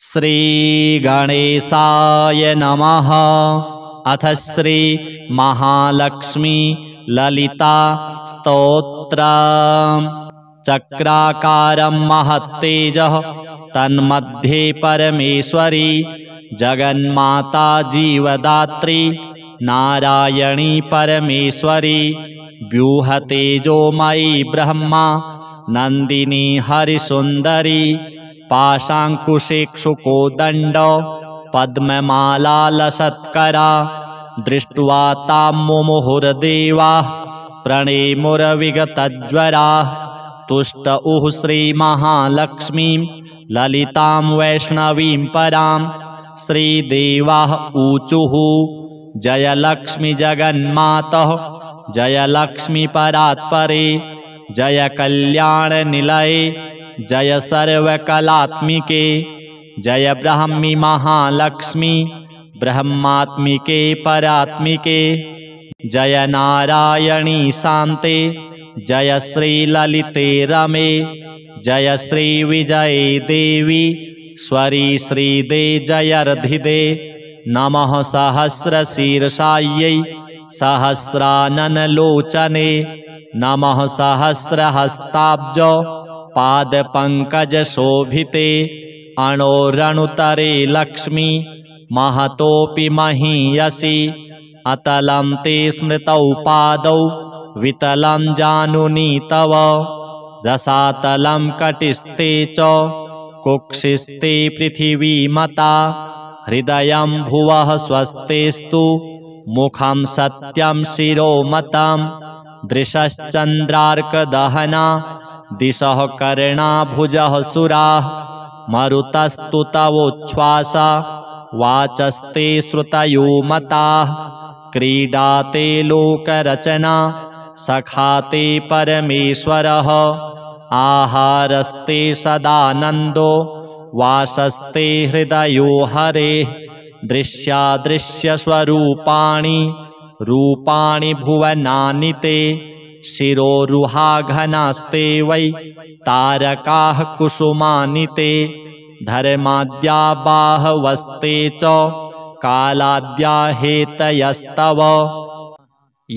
श्री गणेशाय नमः। अथ श्री महालक्ष्मी ललिता स्तोत्रम्। चक्राकारं महत्तेजः तन्मध्ये परमेश्वरी जगन्माता जीवदात्री नारायणी परमेश्वरी व्यूहतेजोमयी ब्रह्मा नंदिनी हरिसुंदरी पाशांकुशेक्षुकोदंड पद्ममालालसत्करा दृष्ट्वा तां मुमुहुर्देवाः प्रणेमुरविगतज्वराः तुष्टुः श्रीमहालक्ष्मीं ललितां वैष्णवीं परां। श्रीदेवाः ऊचुः जय लक्ष्मी जगन्मातः जय लक्ष्मी परात्परे जय कल्याणनिलये जय सर्वकलात्मिके जय ब्राह्मी महालक्ष्मी ब्रह्मात्मिके परात्मिके जय नारायणी शान्ते जय श्री ललिते रमे जय श्री विजये देवी स्वरी श्रीदे जयर्धिदे। नमः सहस्रशीर्षायै सहस्राननलोचने नमः सहस्रहस्ताब्ज पादपङ्कजशोभिते अणोरणुतरे लक्ष्मी महतोऽपि महीयसी अतलं ते स्मृतौ पादौ वितलं जानुनी तव रसातलं कटिस्ते च कुक्षिस्ते पृथिवीमता हृदयं भुवः स्वस्तेस्तु मुखं सत्यं शिरोमतं दृशश्चन्द्रार्कदहना दिशः कर्णाभुजः सुराः मरुतस्तु तवोच्छ्वासा वाचस्ते श्रुतयो मताः क्रीडाते लोकरचना सखाते परमेश्वरः आहारस्ते सदानन्दो वासस्ते हृदयो हरेः दृश्यादृश्यस्वरूपाणि रूपाणि भुवनानि ते शिरोरुहाघनास्ते वै तारकाः कुसुमानि ते धर्माद्या बाहवस्ते च कालाद्या हेतयस्तव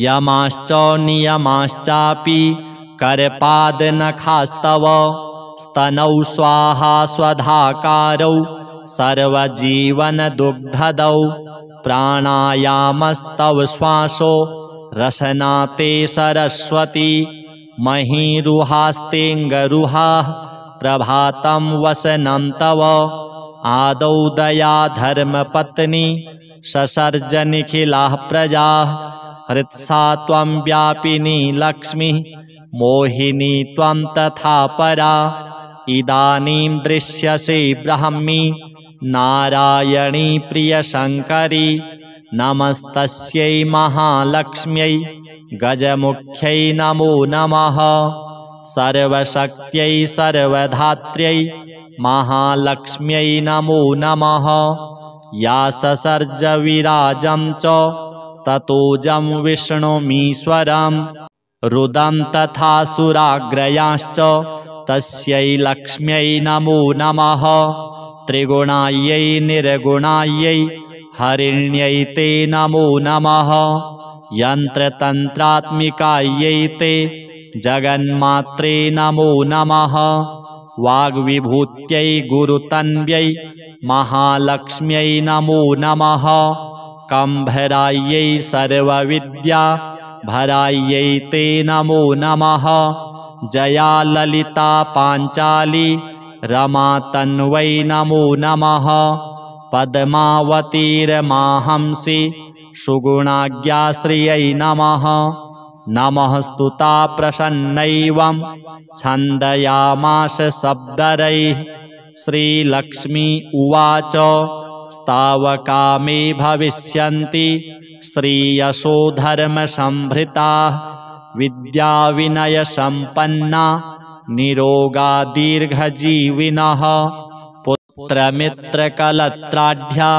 यमाश्च नियमाश्चापि करपादनखास्तव स्तनौ स्वाहा स्वधाकारौ सर्वजीवनदुग्धदौ प्राणायामस्तव श्वासो रसनाते सरस्वती महीरुहास्तेऽङ्गरुहाः प्रभातं वसनं तव आदौ दया धर्मपत्नी ससर्जनिखिलाः प्रजाः हृत्सा त्वं व्यापिनी लक्ष्मीः मोहिनी त्वं तथा परा इदानीं दृश्यसे ब्राह्मी नारायणी प्रियशङ्करी नमस्तस्यै महालक्ष्म्यै गजमुख्यै नमो नमः सर्वशक्त्यै सर्वधात्र्यै महालक्ष्म्यै नमो नमः या ससर्ज विराजं च ततोजं विष्णुमीश्वरं रुदं तथा सुराग्रयांश्च तस्यै लक्ष्म्यै नमो नमः त्रिगुणायै निर्गुणायै हरिण्यै ते नमो नमः यन्त्रतन्त्रात्मिकायै ते जगन्मात्रे नमो नमः वाग्विभूत्यै गुरुतन्व्यै महालक्ष्म्यै नमो नमः कम्भरायै सर्वविद्या भरायै ते नमो नमः जया ललिता पाञ्चाली रमा तन्वै नमो नमः पद्मावतीर्माहंसि सुगुणाज्ञाश्रियै नमः नमः स्तुता प्रसन्नैवं छन्दयामास शब्दरैः श्रीलक्ष्मी उवाच स्तावका मे भविष्यन्ति श्रीयशो धर्मसंभृताः विद्याविनयसम्पन्ना निरोगा दीर्घजीविनः पुत्रमित्रकलत्राढ्या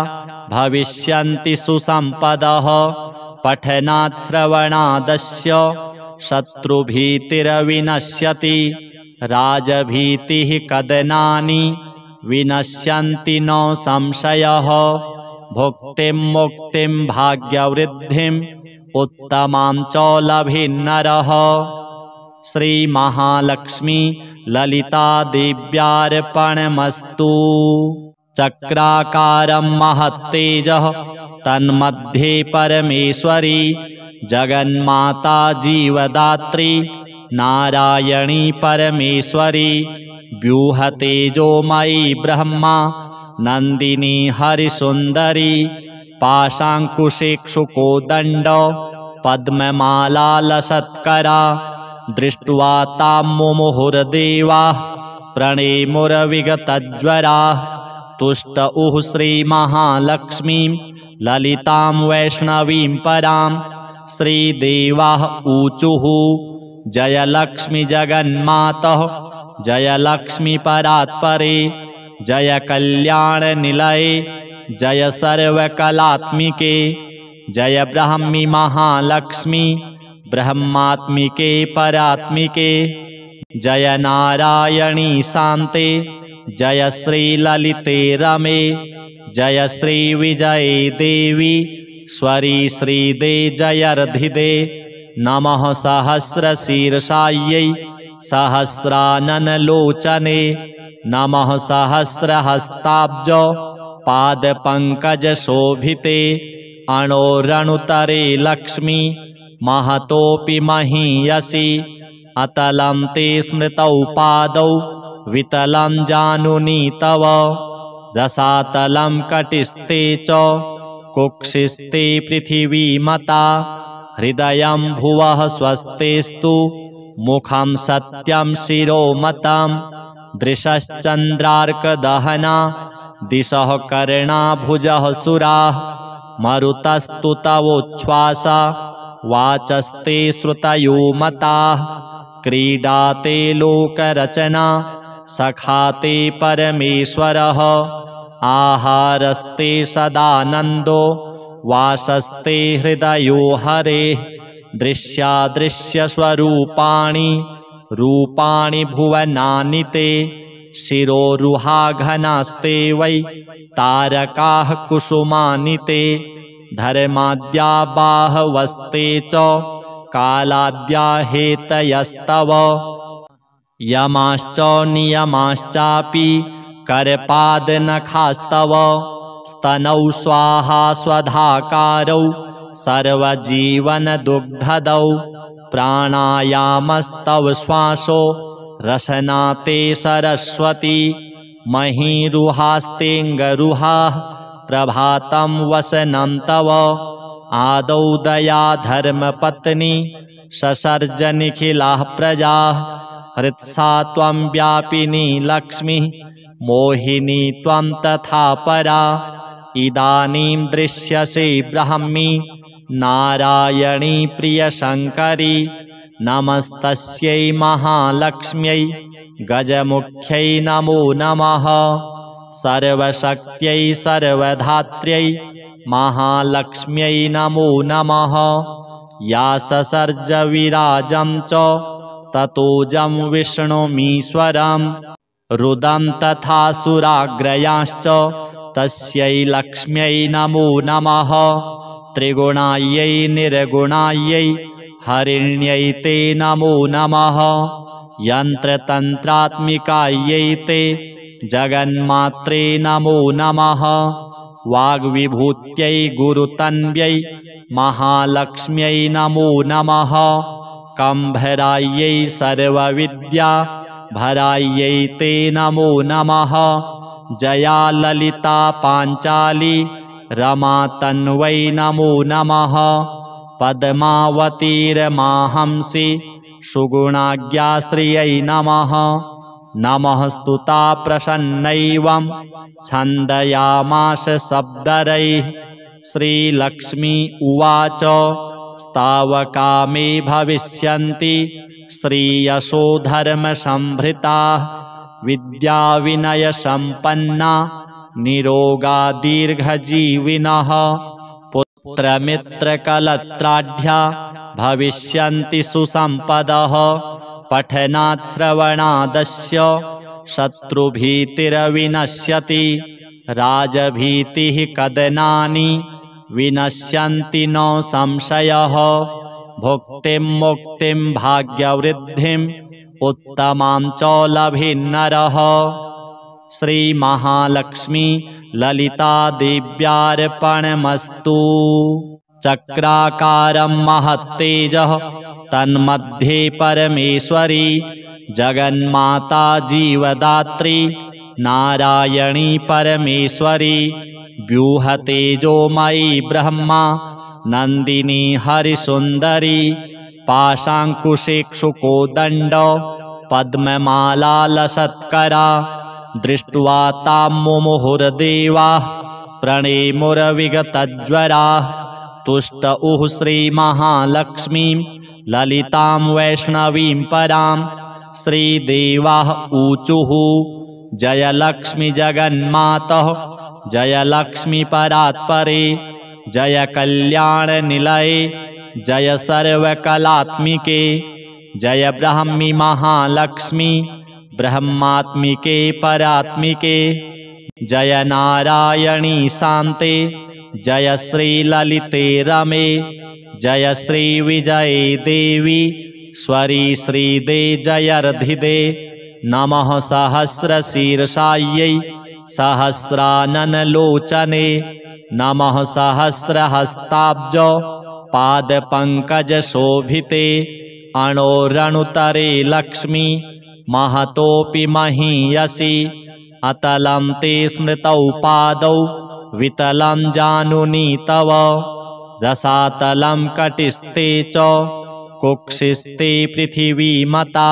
भविष्यन्ति सुसम्पदः पठनाच्छ्रवणादस्य शत्रुभीतिर्विनश्यति राजभीतिः कदनानि विनश्यन्ति न संशयः भुक्तिं मुक्तिं भाग्यवृद्धिम् उत्तमां च लभेन्नरः। श्रीमहालक्ष्मी ललिता देव्यार्पणमस्तु। चक्राकारं महत्तेजः तन्मध्ये परमेश्वरी जगन्माता जीवदात्री नारायणी परमेश्वरी व्यूहतेजोमयी ब्रह्मा नन्दिनी हरिसुन्दरी पाशाङ्कुशेक्षुकोदण्ड पद्ममालालसत्करा दृष्ट्वा तां मुमुहुर्देवाः प्रणेमुरविगतज्वराः तुष्टुः श्रीमहालक्ष्मीं ललितां वैष्णवीं परां। श्रीदेवाः ऊचुः जय लक्ष्मी जगन्मातः जय लक्ष्मी परात्परे जय कल्याणनिलये जय सर्वकलात्मिके जय ब्राह्मी महालक्ष्मी ब्रह्मात्मिके परात्मिके जय नारायणी शान्ते जय श्रीललिते रमे जय श्रीविजये देवी स्वरी श्रीदे जयर्धिदे। नमः सहस्रशीर्षायै सहस्राननलोचने नमः सहस्रहस्ताब्ज पादपङ्कजशोभिते अणोरणुतरे लक्ष्मी महतोऽपि महीयसि अतलं ते स्मृतौ पादौ वितलं जानुनी तव रसातलं कटिस्ते च कुक्षिस्ते पृथिवीमता हृदयं भुवः स्वस्तेस्तु मुखं सत्यं शिरोमतं दृशश्चन्द्रार्कदहना दिशः कर्णा भुजः सुराः मरुतस्तु तवोच्छ्वासा वाचस्ते श्रुतयो मताः क्रीडाते लोकरचना सखाते परमेश्वरः आहारस्ते सदानन्दो वासस्ते हृदयो हरेः दृश्यादृश्यस्वरूपाणि रूपाणि भुवनानि ते शिरोरुहाघनास्ते वै तारकाः कुसुमानि ते धर्माद्या बाहवस्ते च कालाद्या हेतयस्तव यमाश्च नियमाश्चापि करपादनखास्तव स्तनौ स्वाहा स्वधाकारौ सर्वजीवनदुग्धदौ प्राणायामस्तव श्वासो रसना ते सरस्वती महीरुहास्तेऽङ्गरुहाः प्रभातं वसनं तव आदौ दया धर्मपत्नी ससर्जनिखिलाः प्रजाः हृत्सा त्वं व्यापिनी लक्ष्मीः मोहिनी त्वं तथा परा इदानीं दृश्यसे ब्राह्मी नारायणी प्रियशङ्करी नमस्तस्यै महालक्ष्म्यै गजमुख्यै नमो नमः सर्वशक्त्यै सर्वधात्र्यै महालक्ष्म्यै नमो नमः या ससर्ज विराजं च ततोजं विष्णुमीश्वरं रुदं तथा सुराग्रयांश्च तस्यै लक्ष्म्यै नमो नमः त्रिगुणायै निर्गुणायै हरिण्यै ते नमो नमः यन्त्रतन्त्रात्मिकायै ते जगन्मात्रे नमो नमः वाग्विभूत्यै गुरुतन्व्यै महालक्ष्म्यै नमो नमः कम्भरायै सर्वविद्या भरायै ते नमो नमः जया ललिता पाञ्चाली रमा तन्वै नमो नमः पद्मावतीर्माहंसि सुगुणाज्ञाश्रियै नमः नमः स्तुता प्रसन्नैवं छन्दयामास शब्दरैः श्रीलक्ष्मी उवाच स्तावका मे भविष्यन्ति श्रीयशोधर्मसंभृताः विद्याविनयसम्पन्ना निरोगा दीर्घजीविनः पुत्रमित्रकलत्राढ्या भविष्यन्ति सुसम्पदः पठनात् श्रवणादस्य शत्रुभीतिर्विनश्यति राजभीतिः कदनानि विनश्यन्ति न संशयः भुक्तिं मुक्तिं भाग्यवृद्धिम् उत्तमां च लभेन्नरः। श्रीमहालक्ष्मी ललिता देव्यार्पणमस्तु। चक्राकारं महत्तेजः तन्मध्ये परमेश्वरी जगन्माता जीवदात्री नारायणी परमेश्वरी व्यूहतेजोमयी ब्रह्मा नन्दिनी हरिसुन्दरी पाशाङ्कुशेक्षुकोदण्ड पद्ममालालसत्करा दृष्ट्वा तां मुमुहुर्देवाः प्रणेमुर्विगतज्वराः तुष्टुः श्रीमहालक्ष्मीं ललितां वैष्णवीं परां। श्रीदेवाः ऊचुः जय लक्ष्मी जगन्मातः जय लक्ष्मी परात्परे जय कल्याणनिलये जय सर्वकलात्मिके जय ब्राह्मी महालक्ष्मी ब्रह्मात्मिके परात्मिके जय नारायणी शान्ते जय श्रीललिते रमे जय श्रीविजये देवी स्वरी श्रीदे जयर्धिदे। नमः सहस्रशीर्षायै सहस्राननलोचने नमः सहस्रहस्ताब्ज पादपङ्कजशोभिते अणोरणुतरे लक्ष्मी महतोऽपि महीयसि अतलं ते स्मृतौ पादौ वितलं जानुनी तव रसातलं कटिस्ते च कुक्षिस्ते पृथिवीमता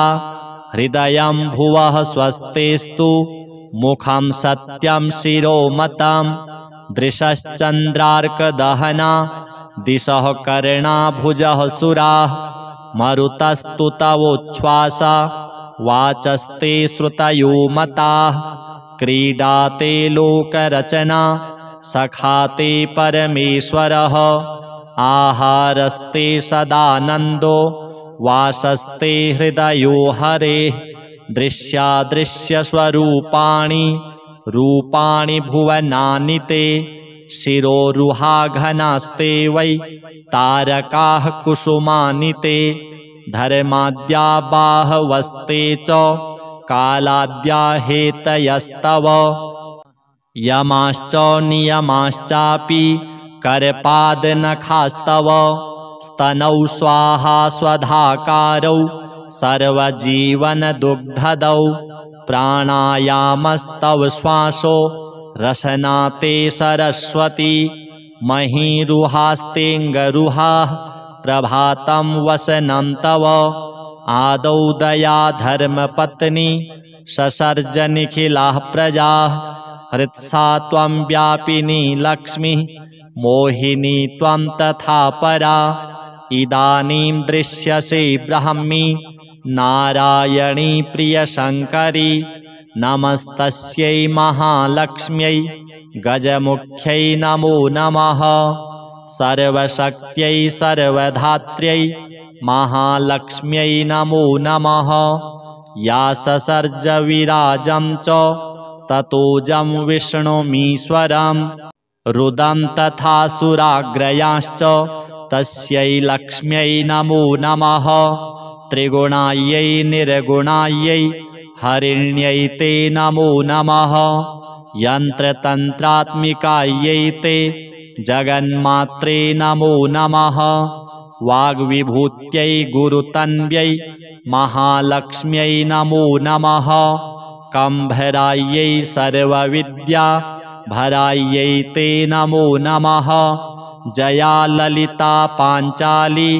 हृदयं भुवः स्वस्तेस्तु मुखं सत्यं शिरोमतं दृशश्चन्द्रार्कदहना दिशः कर्णाभुजः सुराः मरुतस्तु तवोच्छ्वासा वाचस्ते श्रुतयो मताः क्रीडाते लोकरचना सखाते परमेश्वरः आहारस्ते सदानन्दो वासस्ते हृदयो हरेः दृश्यादृश्यस्वरूपाणि रूपाणि भुवनानि ते शिरोरुहाघनास्ते वै तारकाः कुसुमानि ते धर्माद्या बाहवस्ते च कालाद्या हेतयस्तव यमाश्च नियमाश्चापि करपादनखास्तव स्तनौ स्वाहा स्वधाकारौ सर्वजीवनदुग्धदौ प्राणायामस्तव श्वासो रसना ते सरस्वती महीरुहास्तेऽङ्गरुहाः प्रभातं वसनं तव आदौ दया धर्मपत्नी ससर्जनिखिलाः प्रजाः हृत्सा त्वं व्यापिनी लक्ष्मीः मोहिनी त्वं तथा परा इदानीं दृश्यसे ब्राह्मी नारायणी प्रियशङ्करी नमस्तस्यै महालक्ष्म्यै गजमुख्यै नमो नमः सर्वशक्त्यै सर्वधात्र्यै महालक्ष्म्यै नमो नमः या ससर्ज विराजं च ततोजं विष्णुमीश्वरं रुदं तथा सुराग्रयांश्च तस्यै लक्ष्म्यै नमो नमः त्रिगुणायै निर्गुणायै हरिण्यै ते नमो नमः यन्त्रतन्त्रात्मिकायै ते जगन्मात्रे नमो नमः वाग्विभूत्यै गुरुतन्व्यै महालक्ष्म्यै नमो नमः कम्भरायै सर्वविद्या भरायै ते नमो नमः जया ललिता पाञ्चाली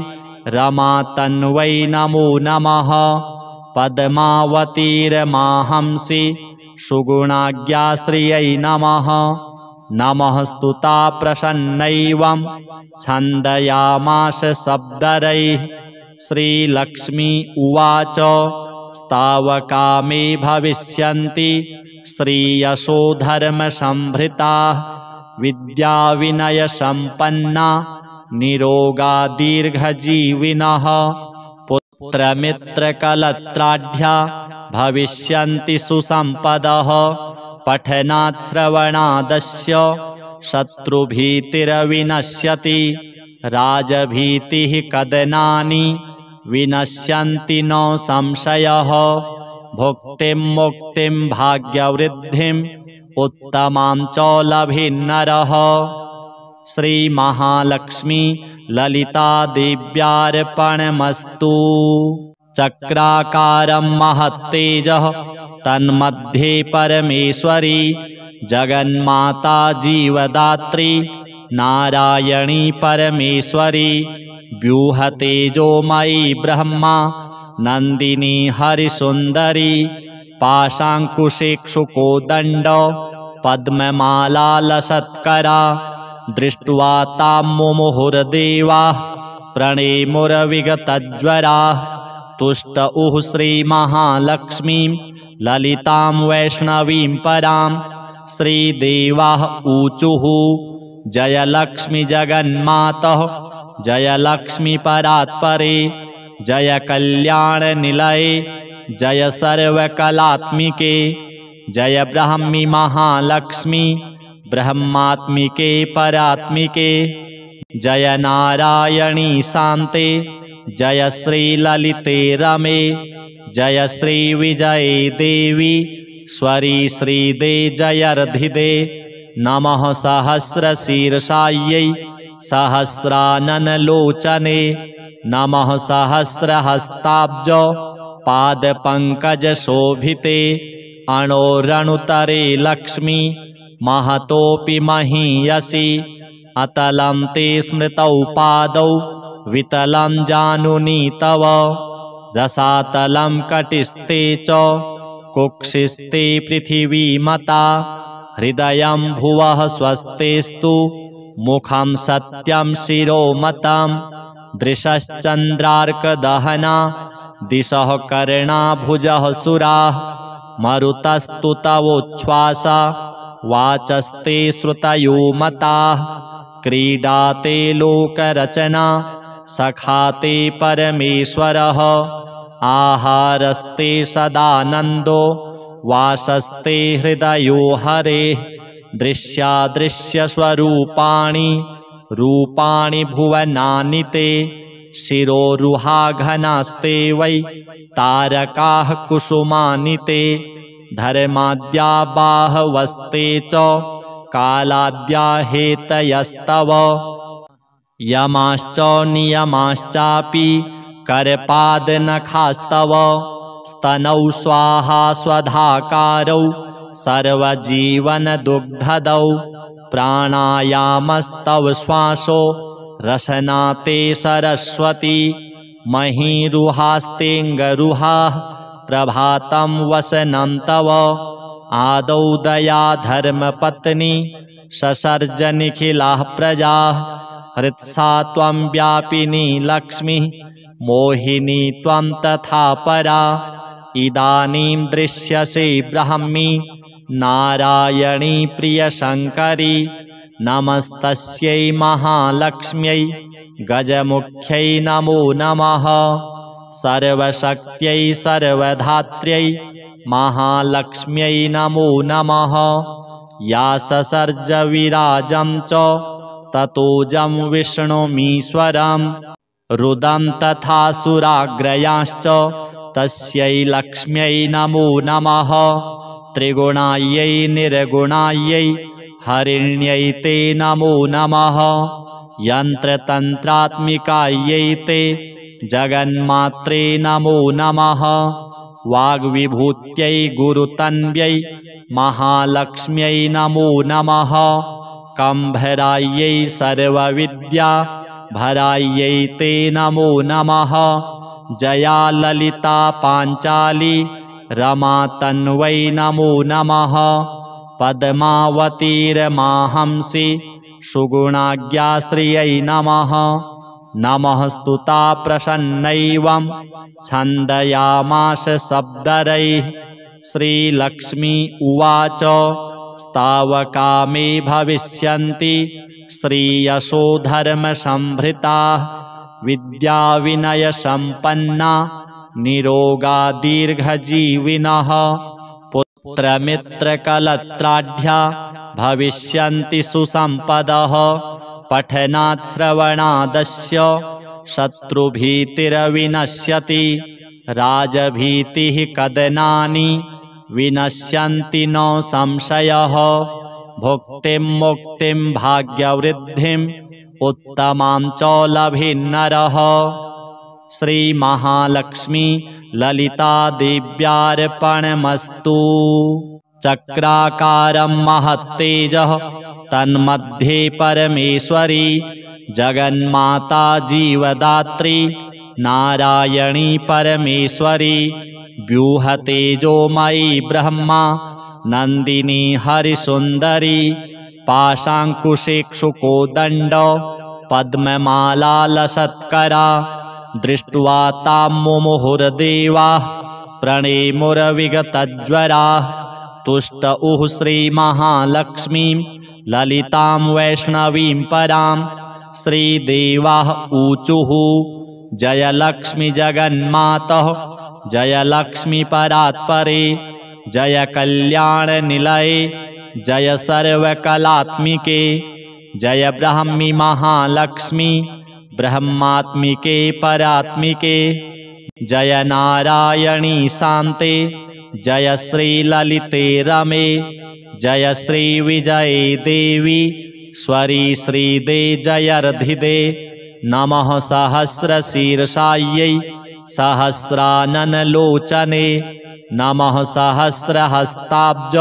रमा तन्वै नमो नमः पद्मावतीर्माहंसि सुगुणाज्ञाश्रियै नमः नमः स्तुता प्रसन्नैवं छन्दयामास शब्दरैः श्रीलक्ष्मी उवाच स्तावका मे भविष्यन्ति श्रीयशो धर्मसंभृताः विद्याविनयसम्पन्ना निरोगा दीर्घजीविनः पुत्रमित्रकलत्राढ्या भविष्यन्ति सुसम्पदः पठनात् श्रवणादस्य शत्रुभीतिर्विनश्यति राजभीतिः कदनानि विनश्यन्ति न संशयः भुक्तिं मुक्तिं भाग्यवृद्धिम् उत्तमां च लभेन्नरः। श्रीमहालक्ष्मी ललिता देव्यार्पणमस्तु। चक्राकारं महत्तेजः तन्मध्ये परमेश्वरी जगन्माता जीवदात्री नारायणी परमेश्वरी व्यूहतेजोमयी ब्रह्मा नन्दिनी हरिसुन्दरी पाशाङ्कुशेक्षुकोदण्ड पद्ममालालसत्करा दृष्ट्वा तां मुमुहुर्देवाः प्रणेमुर्विगतज्वराः तुष्टुः श्रीमहालक्ष्मीं ललितां वैष्णवीं परां श्रीदेवाः ऊचुः जय लक्ष्मी जगन्मातः जय लक्ष्मी परात्परे जय कल्याणनिलये जय सर्वकलात्मिके जय ब्राह्मी महालक्ष्मी ब्रह्मात्मिके परात्मिके जय नारायणी शान्ते जय श्रीललिते रमे जय श्रीविजये देवी स्वरी श्रीदे जयर्धिदे नमः सहस्रशीर्षायै सहस्राननलोचने नमः सहस्रहस्ताब्ज पादपङ्कजशोभिते अणोरणुतरे लक्ष्मी महतोऽपि महीयसि अतलं ते स्मृतौ पादौ वितलं जानुनी तव रसातलं कटिस्ते च कुक्षिस्ते पृथिवीमता हृदयं भुवः स्वस्तेस्तु मुखं सत्यं शिरोमतं दृशश्चन्द्रार्कदहना दिशः कर्णाभुजः सुराः मरुतस्तु तवोच्छ्वासा वाचस्ते श्रुतयो मताः क्रीडाते लोकरचना सखाते परमेश्वरः आहारस्ते सदानन्दो वासस्ते हृदयो हरेः दृश्यादृश्यस्वरूपाणि रूपाणि भुवनानि ते शिरोरुहाघनास्ते वै तारकाः कुसुमानि ते धर्माद्या बाहवस्ते च कालाद्या हेतयस्तव यमाश्च नियमाश्चापि करपादनखास्तव स्तनौ स्वाहा स्वधाकारौ सर्वजीवनदुग्धदौ प्राणायामस्तव श्वासो रसना ते सरस्वती महीरुहास्तेऽङ्गरुहाः प्रभातं वसनं तव आदौ दया धर्मपत्नी ससर्जनिखिलाः प्रजाः हृत्सा त्वं व्यापिनी लक्ष्मीः मोहिनी त्वं तथा परा इदानीं दृश्यसे ब्राह्मी नारायणी प्रियशङ्करी नमस्तस्यै महालक्ष्म्यै गजमुख्यै नमो नमः सर्वशक्त्यै सर्वधात्र्यै महालक्ष्म्यै नमो नमः या ससर्ज विराजं च ततोजं विष्णुमीश्वरं रुदं तथा सुराग्रयांश्च तस्यै लक्ष्म्यै नमो नमः त्रिगुणायै निर्गुणायै हरिण्यै ते नमो नमः यन्त्रतन्त्रात्मिकायै ते जगन्मात्रे नमो नमः वाग्विभूत्यै गुरुतन्व्यै महालक्ष्म्यै नमो नमः कम्भरायै सर्वविद्या भरायै ते नमो नमः जया ललिता पाञ्चाली रमा तन्वै नमो नमः पद्मावतीर्माहंसि सुगुणाज्ञाश्रियै नमः नमः स्तुता प्रसन्नैवं छन्दयामास शब्दरैः श्रीलक्ष्मी उवाच स्तावका मे भविष्यन्ति श्रीयशो धर्मसंभृताः विद्याविनयसम्पन्ना निरोगा दीर्घजीविनः पुत्रमित्रकलत्राढ्या भविष्यन्ति सुसम्पदः पठनात् श्रवणादस्य शत्रुभीतिर्विनश्यति राजभीतिः कदनानि विनश्यन्ति न संशयः भुक्तिं मुक्तिं भाग्यवृद्धिम् उत्तमां च लभेन्नरः। श्री महालक्ष्मी ललिता देव्यार्पणमस्तु। चक्राकारं महत्तेजः तन्मध्ये परमेश्वरी जगन्माता जीवदात्री नारायणी परमेश्वरी व्यूहतेजोमयी ब्रह्मा नन्दिनी हरिसुन्दरी पाशाङ्कुशेक्षुकोदण्ड पद्ममालालसत्करा दृष्ट्वा तां मुमुहुर्देवाः प्रणेमुर्विगतज्वराः तुष्टुः श्रीमहालक्ष्मीं ललितां वैष्णवीं परां श्रीदेवाः ऊचुः जय लक्ष्मी जगन्मातः जय लक्ष्मी परात्परे जय कल्याणनिलये जय सर्वकलात्मिके जय ब्राह्मी महालक्ष्मी ब्रह्मात्मिके परात्मिके जय नारायणी शान्ते जय श्रीललिते रमे जय श्रीविजये देवी स्वरी श्रीदे जयर्धिदे नमः सहस्रशीर्षायै सहस्राननलोचने नमः सहस्रहस्ताब्ज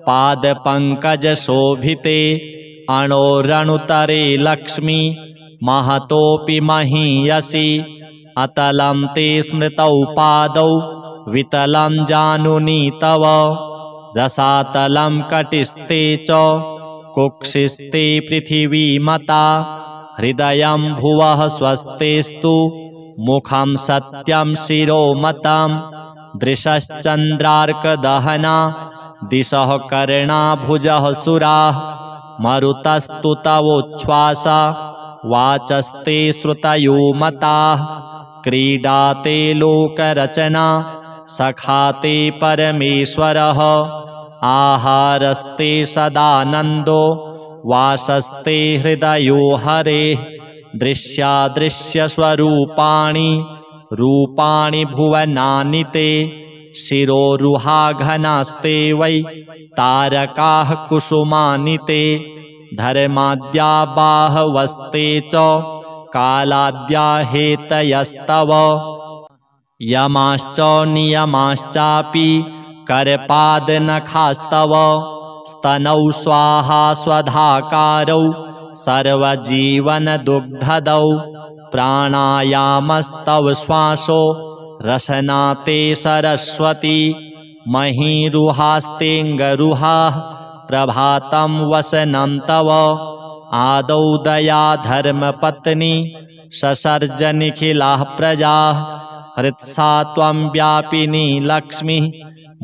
पादपङ्कजशोभिते अणोरणुतरे लक्ष्मी महतोऽपि महीयसि अतलं ते स्मृतौ पादौ वितलं जानुनी तव रसातलं कटिस्ते च कुक्षिस्ते पृथिवीमता हृदयं भुवः स्वस्तेस्तु मुखं सत्यं शिरोमतं दृशश्चन्द्रार्कदहना दिशः कर्णाभुजः सुराः मरुतस्तु तवोच्छ्वासा वाचस्ते श्रुतयो मताः क्रीडाते लोकरचना सखाते परमेश्वरः आहारस्ते सदानन्दो वासस्ते हृदयो हरेः दृश्यादृश्यस्वरूपाणि रूपाणि भुवनानि ते शिरोरुहाघनास्ते वै तारकाः कुसुमानि ते धर्माद्या बाहवस्ते च कालाद्या हेतयस्तव यमाश्च नियमाश्चापि करपादनखास्तव स्तनौ स्वाहा स्वधाकारौ सर्वजीवनदुग्धदौ प्राणायामस्तव श्वासो रसना ते सरस्वती महीरुहास्तेऽङ्गरुहाः प्रभातं वसनं तव आदौ दया धर्मपत्नी ससर्जनिखिलाः प्रजाः हृत्सा त्वं व्यापिनी लक्ष्मीः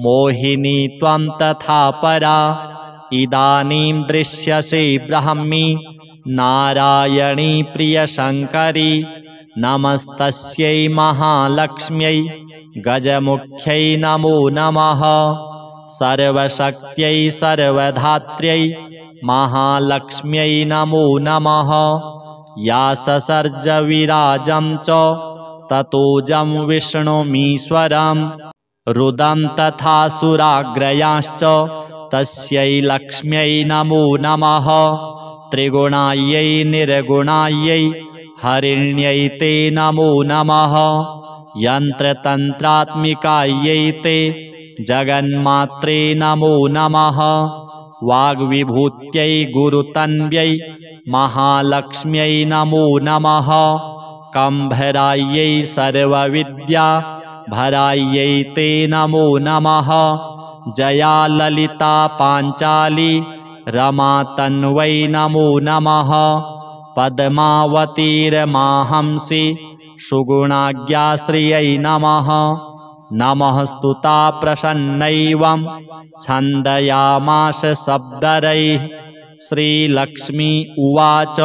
मोहिनी त्वं तथा परा इदानीं दृश्यसे ब्राह्मी नारायणी प्रियशङ्करी नमस्तस्यै महालक्ष्म्यै गजमुख्यै नमो नमः सर्वशक्त्यै सर्वधात्र्यै महालक्ष्म्यै नमो नमः या ससर्ज विराजं च ततोजं विष्णुमीश्वरं रुदं तथा सुराग्रयांश्च तस्यै लक्ष्म्यै नमो नमः त्रिगुणायै निर्गुणायै हरिण्यै ते नमो नमः यन्त्रतन्त्रात्मिकायै ते जगन्मात्रे नमो नमः वाग्विभूत्यै गुरुतन्व्यै महालक्ष्म्यै नमो नमः कम्भरायै सर्वविद्या भरायै ते नमो नमः जया ललिता पाञ्चाली रमा तन्वै नमो नमः पद्मावतीर्माहंसि सुगुणाज्ञाश्रियै नमः नमः स्तुता प्रसन्नैवं छन्दयामास शब्दरैः श्रीलक्ष्मी उवाच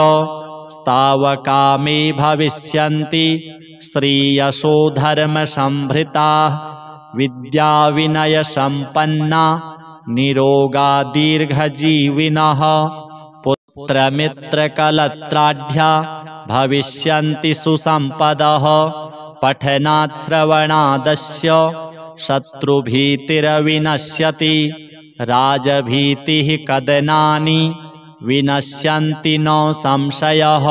स्तावका मे भविष्यन्ति श्रीयशोधर्मसंभृता विद्याविनयसम्पन्ना निरोगा दीर्घजीविनः पुत्रमित्रकलत्राढ्या भविष्यन्ति सुसम्पदः पठनात् श्रवणादस्य शत्रुभीतिर्विनश्यति राजभीतिः कदनानि विनश्यन्ति न संशयः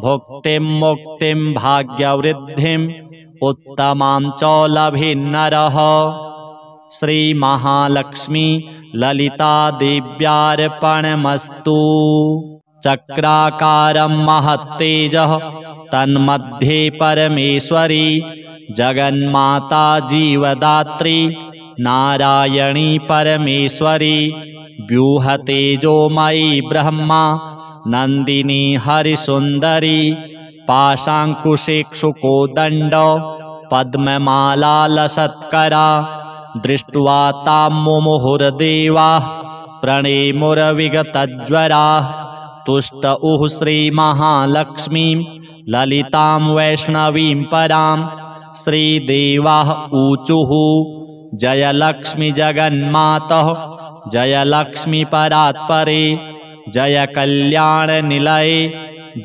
भुक्तिं मुक्तिं भाग्यवृद्धिम् उत्तमां च लभेन्नरः श्रीमहालक्ष्मी ललिता देव्यार्पणमस्तु। चक्राकारं महत्तेजः तन्मध्ये परमेश्वरी जगन्माता जीवदात्री नारायणी परमेश्वरी व्यूहतेजोमयी ब्रह्मा नन्दिनी हरिसुन्दरी पाशाङ्कुशेक्षुकोदण्ड पद्ममालालसत्करा दृष्ट्वा तां मुमुहुर्देवाः प्रणेमुरविगतज्वराः तुष्टुः श्रीमहालक्ष्मीं ललितां वैष्णवीं परां श्रीदेवाः ऊचुः जय लक्ष्मी जगन्मातः जय लक्ष्मी परात्परे जय कल्याणनिलये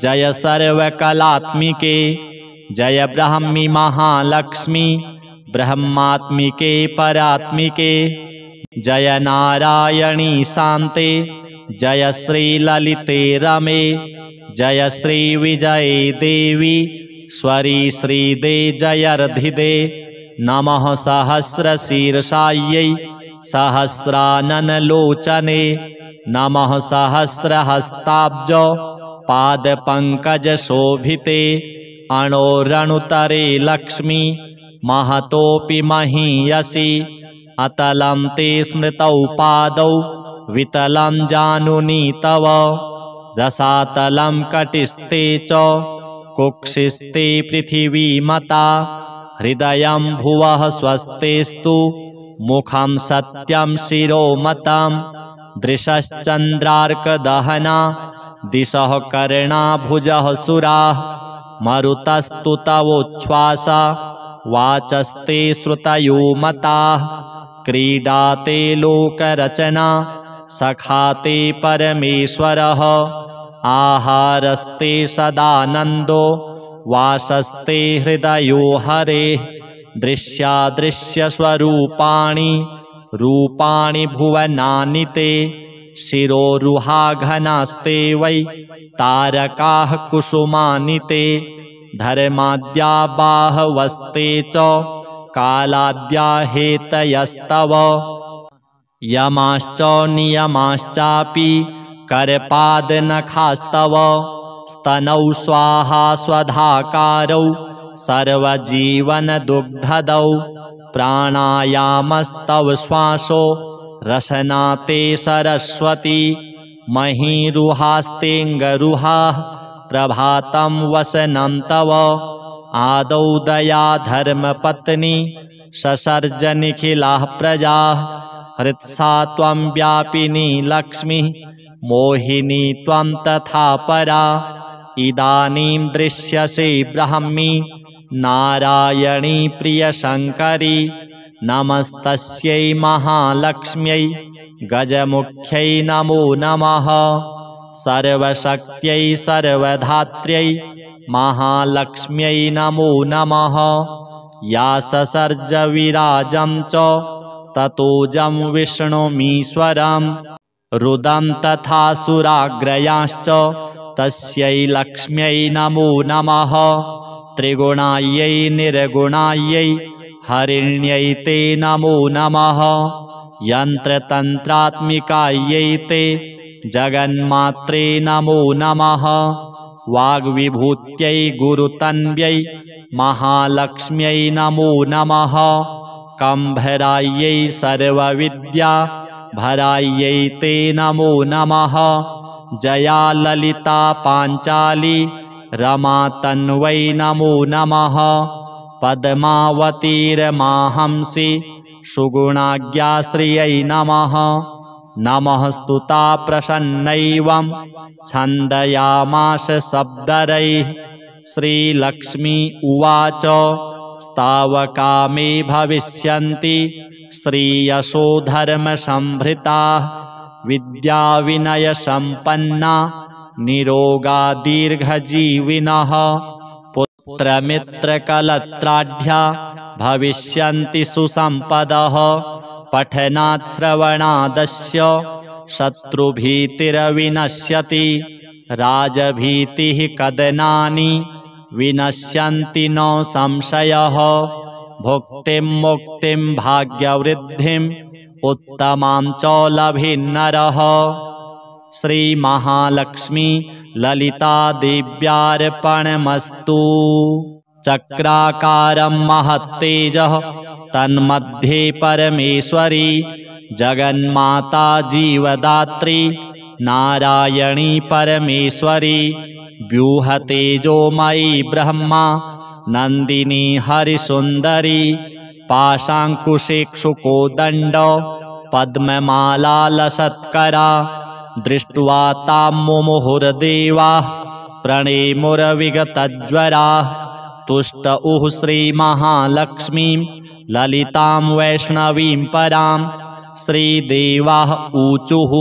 जय सर्वकलात्मिके जय ब्राह्मी महालक्ष्मी ब्रह्मात्मिके परात्मिके जय नारायणी शान्ते जय श्रीललिते रमे जय श्रीविजये देवी स्वरी श्रीदे जयर्धिदे नमः सहस्रशीर्षायै सहस्राननलोचने नमः सहस्रहस्ताब्ज पादपङ्कजशोभिते अणोरणुतरे लक्ष्मी महतोऽपि महीयसि अतलं ते स्मृतौ पादौ वितलं जानुनी तव रसातलं कटिस्ते च कुक्षिस्ते पृथिवीमता हृदयं भुवः स्वस्तेस्तु मुखं सत्यं शिरोमतं दृशश्चन्द्रार्कदहना दिशः कर्णाभुजः सुराः मरुतस्तु तवोच्छ्वासा वाचस्ते श्रुतयो मताः क्रीडाते लोकरचना सखाते परमेश्वरः आहारस्ते सदानन्दो वासस्ते हृदयो हरेः दृश्यादृश्यस्वरूपाणि रूपाणि भुवनानि ते शिरोरुहाघनास्ते वै तारकाः कुसुमानि ते धर्माद्या बाहवस्ते च कालाद्या हेतयस्तव यमाश्च नियमाश्चापि करपादनखास्तव स्तनौ स्वाहा स्वधाकारौ सर्वजीवनदुग्धदौ प्राणायामस्तव श्वासो रसना ते सरस्वती महीरुहास्तेऽङ्गरुहाः प्रभातं वसनं तव आदौ दया धर्मपत्नी ससर्जनिखिलाः प्रजाः हृत्सा त्वं व्यापिनी लक्ष्मीः मोहिनी त्वं तथा परा इदानीं दृश्यसे ब्राह्मी नारायणी प्रियशङ्करी नमस्तस्यै महालक्ष्म्यै गजमुख्यै नमो नमः सर्वशक्त्यै सर्वधात्र्यै महालक्ष्म्यै नमो नमः या ससर्ज विराजं च ततोजं विष्णुमीश्वरं रुदं तथा सुराग्रयांश्च तस्यै लक्ष्म्यै नमो नमः त्रिगुणायै निर्गुणायै हरिण्यै ते नमो नमः यन्त्रतन्त्रात्मिकायै ते जगन्मात्रे नमो नमः वाग्विभूत्यै गुरुतन्व्यै महालक्ष्म्यै नमो नमः कम्भरायै सर्वविद्या भरायै ते नमो नमः जया ललिता पाञ्चाली रमा तन्वै नमो नमः पद्मावतीर्माहंसि सुगुणाज्ञाश्रियै नमः नमः स्तुता प्रसन्नैवं छन्दयामास शब्दरैः श्रीलक्ष्मी उवाच स्तावका मे भविष्यन्ति श्रीयशोधर्मसंभृताः विद्याविनयसम्पन्ना निरोगा दीर्घजीविनः पुत्रमित्रकलत्राढ्या भविष्यन्ति सुसम्पदः पठनाच्छ्रवणादस्य शत्रुभीतिर्विनश्यति राजभीतिः कदनानि विनश्यन्ति न संशयः भुक्तिं मुक्तिं भाग्यवृद्धिम् उत्तमां च लभेन्नरः। श्रीमहालक्ष्मी ललिता देव्यार्पणमस्तु। चक्राकारं महत्तेजः तन्मध्ये परमेश्वरी जगन्माता जीवदात्री नारायणी परमेश्वरी व्यूहतेजोमयी ब्रह्मा नन्दिनी हरिसुन्दरी पाशाङ्कुशेक्षुकोदण्ड पद्ममालालसत्करा दृष्ट्वा तां मुमुहुर्देवाः प्रणेमुर्विगतज्वराः तुष्टुः श्रीमहालक्ष्मीं ललितां वैष्णवीं परां श्रीदेवाः ऊचुः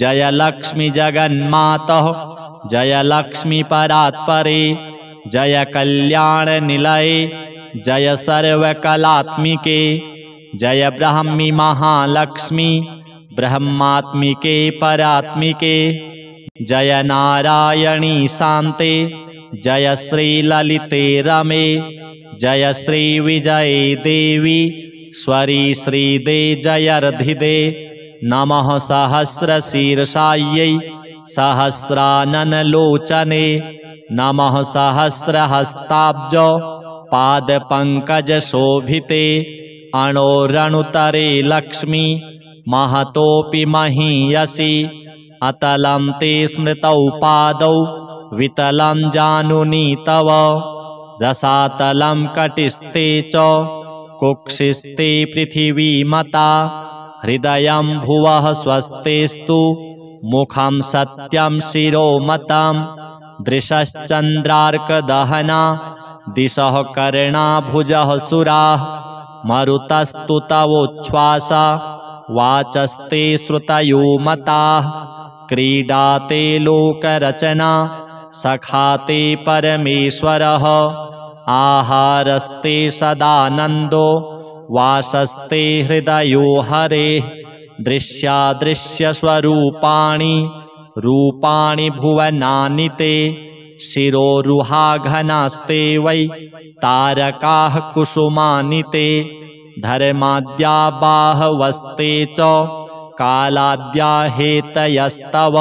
जय लक्ष्मी जगन्मातः जय लक्ष्मी परात्परे जय कल्याणनिलये जय सर्वकलात्मिके जय ब्राह्मी महालक्ष्मी ब्रह्मात्मिके परात्मिके जय नारायणी शान्ते जय श्रीललिते रमे जय श्रीविजये देवी स्वरी श्रीदे जयर्धिदे नमः सहस्रशीर्षायै सहस्राननलोचने नमः सहस्रहस्ताब्ज पादपङ्कजशोभिते अणोरणुतरे लक्ष्मी महतोऽपि महीयसि अतलं ते स्मृतौ पादौ वितलं जानुनी तव रसातलं कटिस्ते च कुक्षिस्ते पृथिवीमता हृदयं भुवः स्वस्तेस्तु मुखं सत्यं शिरोमतं दृशश्चन्द्रार्कदहना दिशः कर्णाभुजः सुराः मरुतस्तु तवोच्छ्वासा वाचस्ते श्रुतयो मताः क्रीडाते लोकरचना सखाते परमेश्वरः आहारस्ते सदानन्दो वासस्ते हृदयो हरेः दृश्यादृश्यस्वरूपाणि रूपाणि भुवनानि ते शिरोरुहाघनास्ते वै तारकाः कुसुमानि ते धर्माद्या बाहवस्ते च कालाद्या हेतयस्तव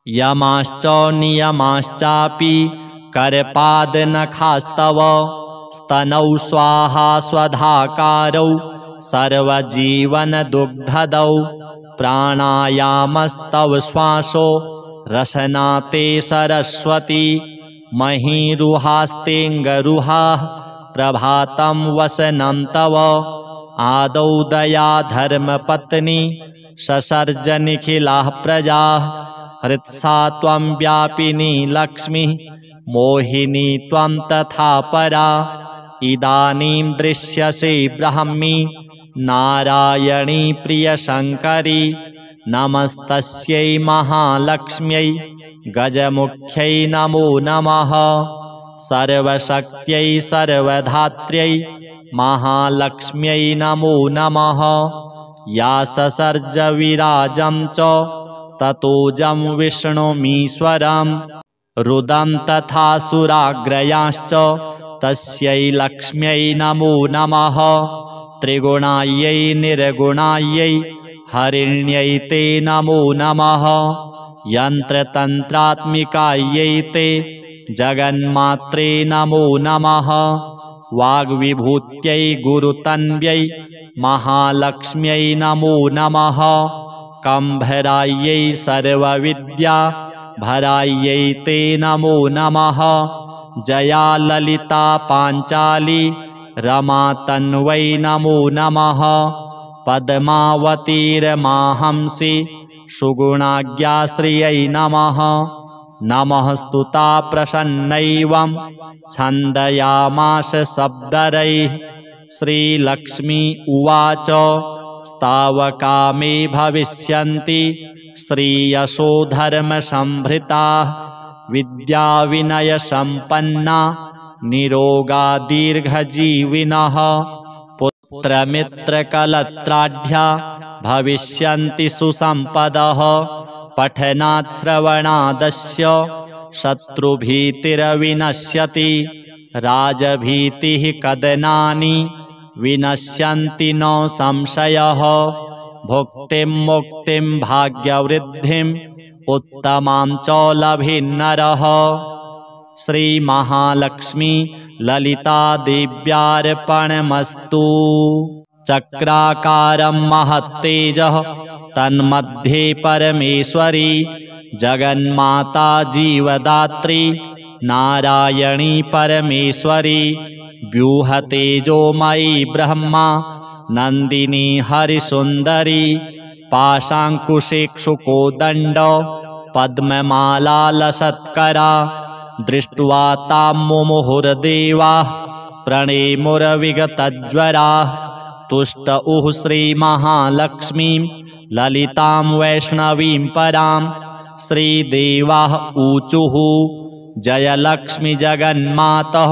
यमाश्च नियमाश्चापि करपादनखास्तव स्तनौ स्वाहा स्वधाकारौ सर्वजीवनदुग्धदौ प्राणायामस्तव श्वासो रसना ते सरस्वती महीरुहास्तेऽङ्गरुहाः प्रभातं वसनं तव आदौ दया धर्मपत्नी ससर्जनिखिलाः प्रजाः हृत्सा त्वं व्यापिनी लक्ष्मीः मोहिनी त्वं तथा परा इदानीं दृश्यसे ब्राह्मी नारायणी प्रियशङ्करी नमस्तस्यै महालक्ष्म्यै गजमुख्यै नमो नमः सर्वशक्त्यै सर्वधात्र्यै महालक्ष्म्यै नमो नमः या ससर्ज विराजं च ततोजं विष्णुमीश्वरं रुदं तथा सुराग्रयांश्च तस्यै लक्ष्म्यै नमो नमः त्रिगुणायै निर्गुणायै हरिण्यै ते नमो नमः यन्त्रतन्त्रात्मिकायै ते जगन्मात्रे नमो नमः वाग्विभूत्यै गुरुतन्व्यै महालक्ष्म्यै नमो नमः कम्भरायै सर्वविद्या भरायै ते नमो नमः जया ललिता पाञ्चाली रमा तन्वै नमो नमः पद्मावतीर्माहंसि सुगुणाज्ञाश्रियै नमः नमस्तुता प्रसन्नैवं छन्दयामास शब्दरैः। श्रीलक्ष्मी उवाच स्तावका मे भविष्यन्ति श्रीयशो धर्मसंभृताः विद्याविनयसम्पन्ना निरोगा दीर्घजीविनः पुत्रमित्रकलत्राढ्या भविष्यन्ति सुसम्पदः पठनात् श्रवणादस्य शत्रुभीतिर्विनश्यति राजभीतिः कदनानि विनश्यन्ति न संशयः भुक्तिं मुक्तिं भाग्यवृद्धिम् उत्तमां च लभेन्नरः। श्रीमहालक्ष्मी ललिता देव्यार्पणमस्तु। चक्राकारं महत्तेजः तन्मध्ये परमेश्वरी जगन्माता जीवदात्री नारायणी परमेश्वरी व्यूहतेजोमयी ब्रह्मा नन्दिनी हरिसुन्दरी पाशाङ्कुशेक्षुकोदण्ड पद्ममालालसत्करा दृष्ट्वा तां मुमुहुर्देवाः प्रणेमुरविगतज्वराः तुष्टुः श्रीमहालक्ष्मीं ललितां वैष्णवीं परां। श्रीदेवाः ऊचुः जय लक्ष्मी जगन्मातः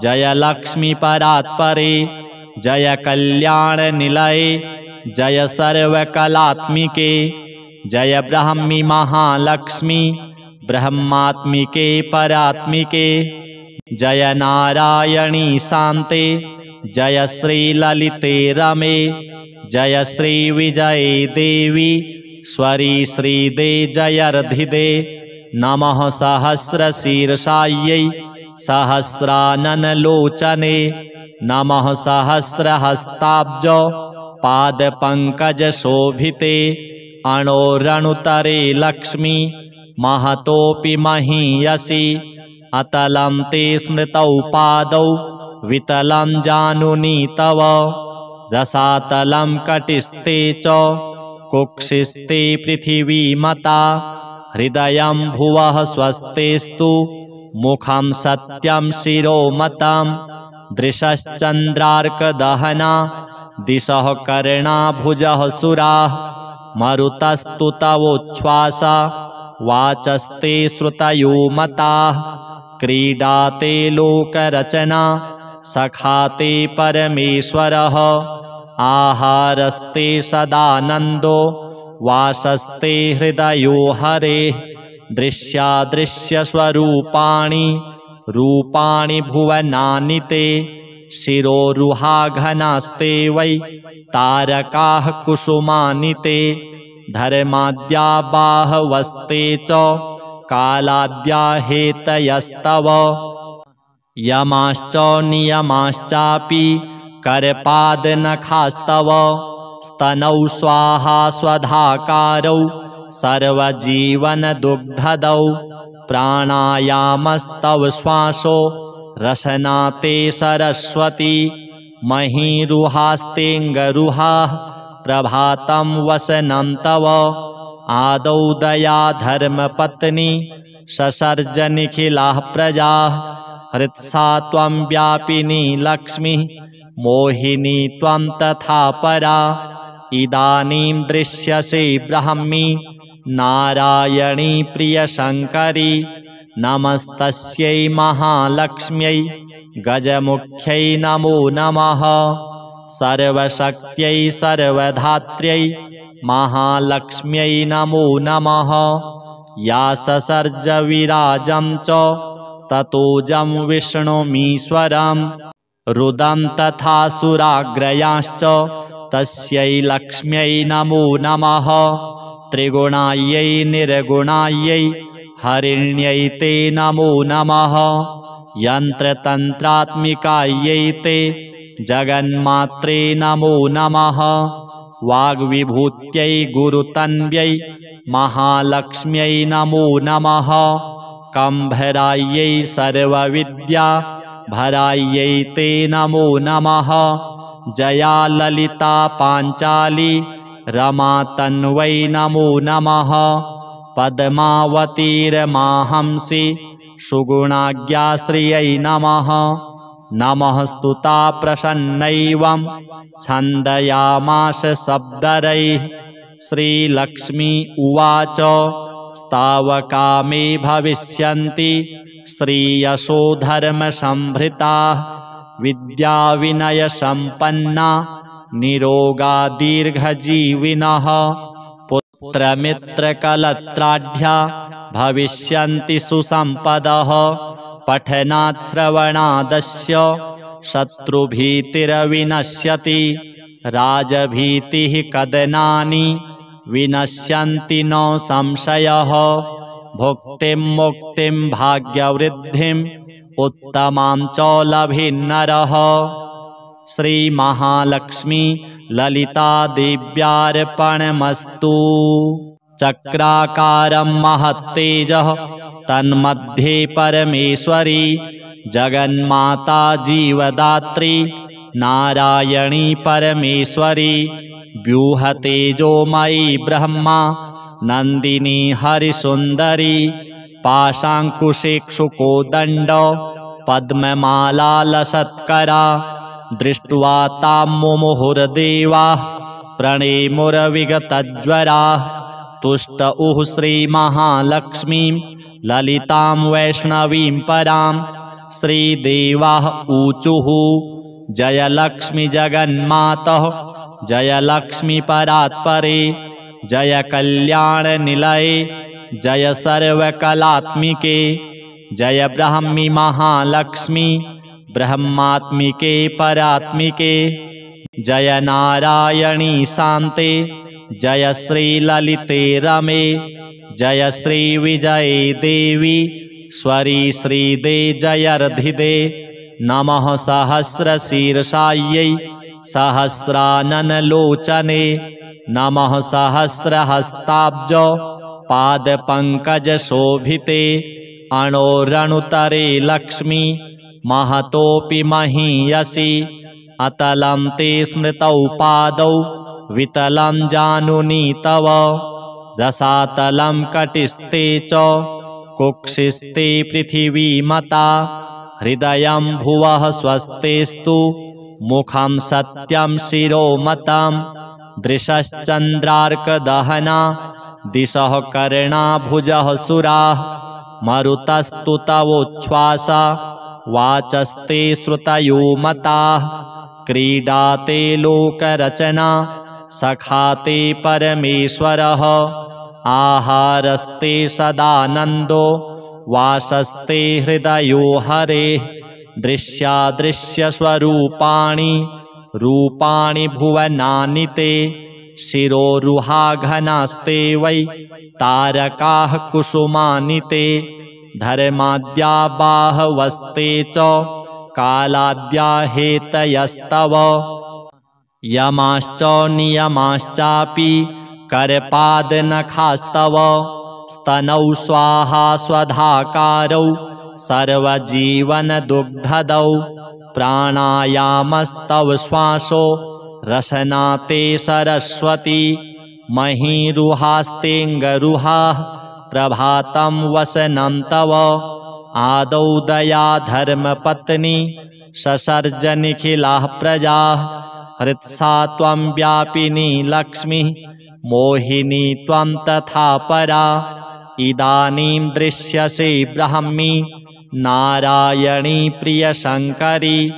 जय लक्ष्मी परात्परे जय कल्याणनिलये जय सर्वकलात्मिके जय ब्राह्मी महालक्ष्मी ब्रह्मात्मिके परात्मिके जय नारायणी शान्ते जय श्रीललिते रमे जय श्रीविजये देवी स्वरी श्रीदे जयर्धिदे। नमः सहस्रशीर्षायै सहस्राननलोचने नमः सहस्रहस्ताब्ज पादपङ्कजशोभिते अणोरणुतरे लक्ष्मी महतोऽपि महीयसि अतलं ते स्मृतौ पादौ वितलं जानुनी तव रसातलं कटिस्ते च कुक्षिस्ते पृथिवीमता हृदयं भुवः स्वस्तेस्तु मुखं सत्यं शिरोमतं दृशश्चन्द्रार्कदहना दिशः कर्णाभुजः सुराः मरुतस्तु तवोच्छ्वासा वाचस्ते श्रुतयो मताः क्रीडाते लोकरचना सखाते परमेश्वरः आहारस्ते सदानन्दो वासस्ते हृदयो हरेः दृश्यादृश्यस्वरूपाणि रूपाणि भुवनानि ते शिरोरुहाघनास्ते वै तारकाः कुसुमानि ते धर्माद्या बाहवस्ते च कालाद्या हेतयस्तव यमाश्च नियमाश्चापि करपादनखास्तव स्तनौ स्वाहा स्वधाकारौ सर्वजीवनदुग्धदौ प्राणायामस्तव श्वासो रसना ते सरस्वती महीरुहास्तेऽङ्गरुहाः प्रभातं वसनं तव आदौ दया धर्मपत्नी ससर्जनिखिलाः प्रजाः हृत्सा त्वं व्यापिनी लक्ष्मीः मोहिनी त्वं तथा परा इदानीं दृश्यसे ब्राह्मी नारायणी प्रियशङ्करी नमस्तस्यै महालक्ष्म्यै गजमुख्यै नमो नमः सर्वशक्त्यै सर्वधात्र्यै महालक्ष्म्यै नमो नमः या ससर्ज विराजं च ततोजं विष्णुमीश्वरं रुदं तथा सुराग्रयांश्च तस्यै लक्ष्म्यै नमो नमः त्रिगुणायै निर्गुणायै हरिण्यै ते नमो नमः यन्त्रतन्त्रात्मिकायै ते जगन्मात्रे नमो नमः वाग्विभूत्यै गुरुतन्व्यै महालक्ष्म्यै नमो नमः कम्भरायै सर्वविद्या भरायै ते नमो नमः जया ललिता पाञ्चाली रमा तन्वै नमो नमः पद्मावतीर्माहंसि सुगुणाज्ञाश्रियै नमः। नमः स्तुता प्रसन्नैवं छन्दयामास शब्दरैः। श्रीलक्ष्मी उवाच स्तावका मे भविष्यन्ति श्रीयशो धर्मसंभृताः। विद्याविनयसम्पन्ना निरोगा दीर्घजीविनः। पुत्रमित्रकलत्राढ्या भविष्यन्ति सुसम्पदः। पठनाच्छ्रवणादस्य शत्रुभीतिर्विनश्यति। राजभीतिः कदनानि विनश्यन्ति न संशयः। भुक्तिं मुक्तिं भाग्यवृद्धिम् उत्तमां च लभेन्नरः। श्रीमहालक्ष्मी ललिता देव्यार्पणमस्तु। चक्राकारं महत्तेजः तन्मध्ये परमेश्वरी। जगन्माता जीवदात्री नारायणी परमेश्वरी। व्यूहतेजोमयी ब्रह्मा नन्दिनी हरिसुन्दरी। पाशाङ्कुशेक्षुकोदण्ड पद्ममालालसत्करा। दृष्ट्वा तां मुमुहुर्देवाः प्रणेमुर्विगतज्वराः। तुष्टुः श्रीमहालक्ष्मीं ललितां वैष्णवीं परां। श्रीदेवाः ऊचुः जय लक्ष्मी जगन्मातः जय लक्ष्मी परात्परे। जय कल्याणनिलये जय सर्वकलात्मिके। जय ब्राह्मी महालक्ष्मी ब्रह्मात्मिके परात्मिके। जय नारायणी शान्ते जय श्रीललिते रमे। जय श्रीविजये देवी स्वरी श्रीदे जयर्धिदे। नमः सहस्रशीर्षायै सहस्राननलोचने। नमः सहस्रहस्ताब्ज पादपङ्कजशोभिते। अणोरणुतरे लक्ष्मी महतोऽपि महीयसि। अतलं ते स्मृतौ पादौ वितलं जानुनी तव। रसातलं कटिस्ते च कुक्षिस्ते पृथिवीमता। हृदयं भुवः स्वस्तेस्तु मुखं सत्यं शिरोमतं। दृशश्चन्द्रार्कदहना दिशः कर्णाभुजः सुराः। मरुतस्तु तवोच्छ्वासा वाचस्ते श्रुतयो मताः। क्रीडाते लोकरचना सखाते परमेश्वरः। आहारस्ते सदानन्दो वासस्ते हृदयो हरेः। दृश्यादृश्यस्वरूपाणि रूपाणि भुवनानि ते। शिरोरुहाघनास्ते वै तारकाः कुसुमानि ते। धर्माद्या बाहवस्ते च कालाद्या हेतयस्तव। यमाश्च नियमाश्चापि करपादनखास्तव। स्तनौ स्वाहा स्वधाकारौ सर्वजीवनदुग्धदौ। प्राणायामस्तव श्वासो रसना ते सरस्वती। महीरुहास्तेऽङ्गरुहाः प्रभातं वसनं तव। आदौ दया धर्मपत्नी ससर्ज निखिलाः प्रजाः। हृत्सा त्वं व्यापिनी लक्ष्मीः मोहिनी त्वं तथा परा। इदानीं दृश्यसे ब्राह्मी नारायणी प्रियशङ्करी।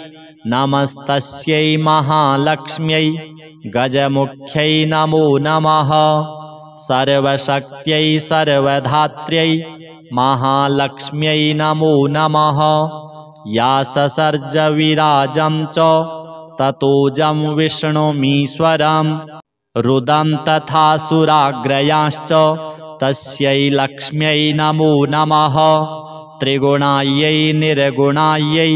नमस्तस्यै महालक्ष्म्यै गजमुख्यै नमो नमः। सर्वशक्त्यै सर्वधात्र्यै महालक्ष्म्यै नमो नमः। या ससर्ज विराजं च ततोजं विष्णुमीश्वरं। रुदं तथा सुराग्रयांश्च तस्यै लक्ष्म्यै नमो नमः। त्रिगुणायै निर्गुणायै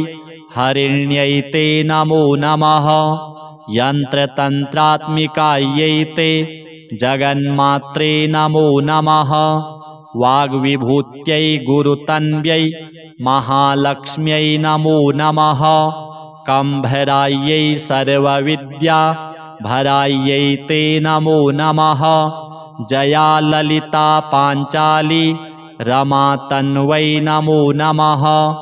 हरिण्यै ते नमो नमः। यन्त्रतन्त्रात्मिकायै ते जगन्मात्रे नमो नमः। वाग्विभूत्यै गुरुतन्व्यै महालक्ष्म्यै नमो नमः। कम्भरायै सर्वविद्या भरायै ते नमो नमः। जया ललिता पाञ्चाली रमा तन्वै नमो नमः।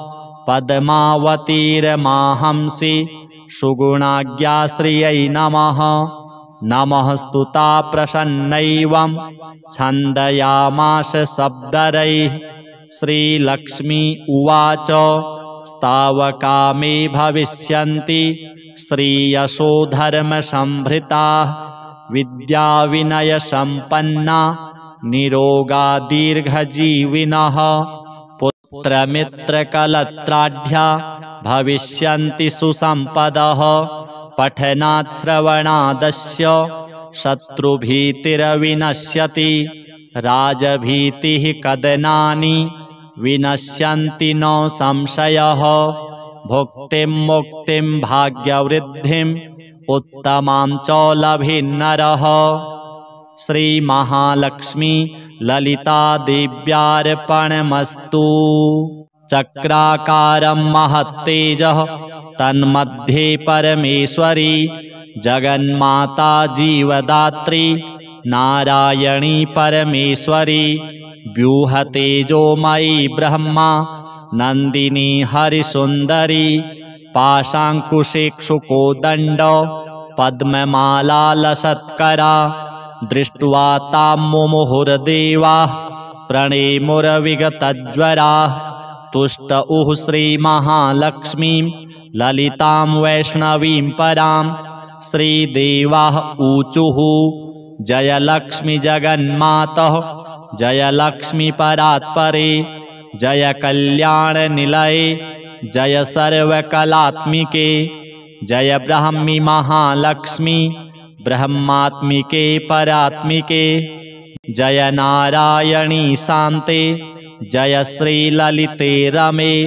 पद्मावतीर्माहंसि सुगुणाज्ञाश्रियै नमः। नमः स्तुता प्रसन्नैवं छन्दयामास शब्दरैः। श्रीलक्ष्मी उवाच स्तावका मे भविष्यन्ति श्रीयशो धर्मसंभृताः। विद्याविनयसम्पन्ना निरोगा दीर्घजीविनः। पुत्रमित्रकलत्राढ्या भविष्यन्ति सुसम्पदः। पठनात् श्रवणादस्य शत्रुभीतिर्विनश्यति। राजभीतिः कदनानि विनश्यन्ति न संशयः। भुक्तिं मुक्तिं भाग्यवृद्धिम् उत्तमां च लभेन्नरः। श्रीमहालक्ष्मी ललिता देव्यार्पणमस्तु। चक्राकारं महत्तेजः तन्मध्ये परमेश्वरी। जगन्माता जीवदात्री नारायणी परमेश्वरी। व्यूहतेजोमयी ब्रह्मा नन्दिनी हरिसुन्दरी। पाशाङ्कुशेक्षुकोदण्ड पद्ममालालसत्करा। दृष्ट्वा तां मुमुहुर्देवाः प्रणेमुर्विगतज्वराः। तुष्टुः श्रीमहालक्ष्मीं ललितां वैष्णवीं परां। श्रीदेवाः ऊचुः जय लक्ष्मी जगन्मातः जय लक्ष्मी परात्परे। जय कल्याणनिलये जय सर्वकलात्मिके। जय ब्राह्मी महालक्ष्मी ब्रह्मात्मिके परात्मिके। जय नारायणी शान्ते जय श्रीललिते रमे।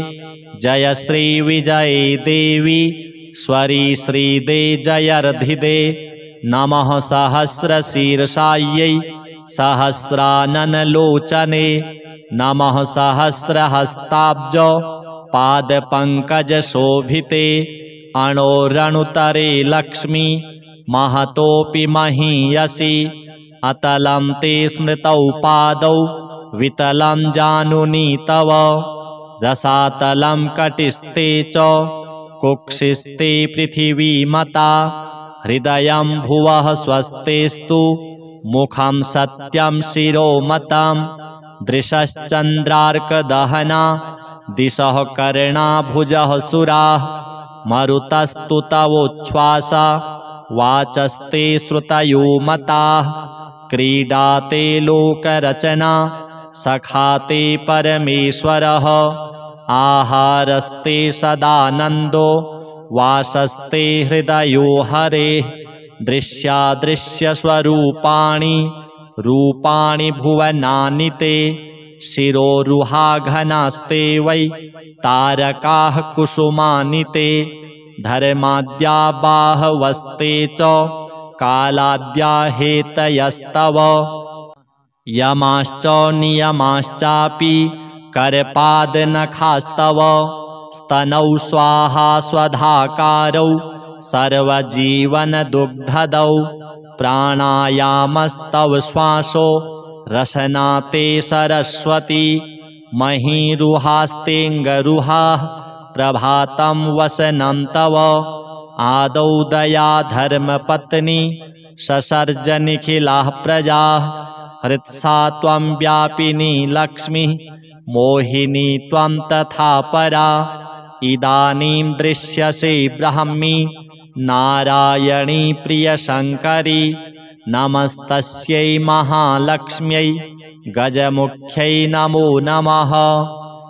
जय श्रीविजये देवी स्वरी श्रीदे जयर्धिदे। नमः सहस्रशीर्षायै सहस्राननलोचने। नमः सहस्रहस्ताब्ज पादपङ्कजशोभिते। अणोरणुतरे लक्ष्मी महतोऽपि महीयसि। अतलं ते स्मृतौ पादौ वितलं जानुनी तव। रसातलं कटिस्ते च कुक्षिस्ते पृथिवीमता। हृदयं भुवः स्वस्तेस्तु मुखं सत्यं शिरोमतं। दृशश्चन्द्रार्कदहना दिशः कर्णा भुजः सुराः। मरुतस्तु तवोच्छ्वासा वाचस्ते श्रुतयो मताः। क्रीडाते लोकरचना सखाते परमेश्वरः। आहारस्ते सदानन्दो वासस्ते हृदयो हरेः। दृश्यादृश्यस्वरूपाणि रूपाणि भुवनानि ते। शिरोरुहाघनास्ते वै तारकाः कुसुमानि ते। धर्माद्या बाहवस्ते च कालाद्या हेतयस्तव। यमाश्च नियमाश्चापि करपादनखास्तव। स्तनौ स्वाहा स्वधाकारौ सर्वजीवनदुग्धदौ। प्राणायामस्तव श्वासो रसना ते सरस्वती। महीरुहास्तेऽङ्गरुहाः प्रभातं वसनं तव। आदौ दया धर्मपत्नी ससर्जनिखिलाः प्रजाः। हृत्सा त्वं व्यापिनी लक्ष्मीः मोहिनी त्वं तथा परा। इदानीं दृश्यसे ब्राह्मी नारायणी प्रियशङ्करी। नमस्तस्यै महालक्ष्म्यै गजमुख्यै नमो नमः।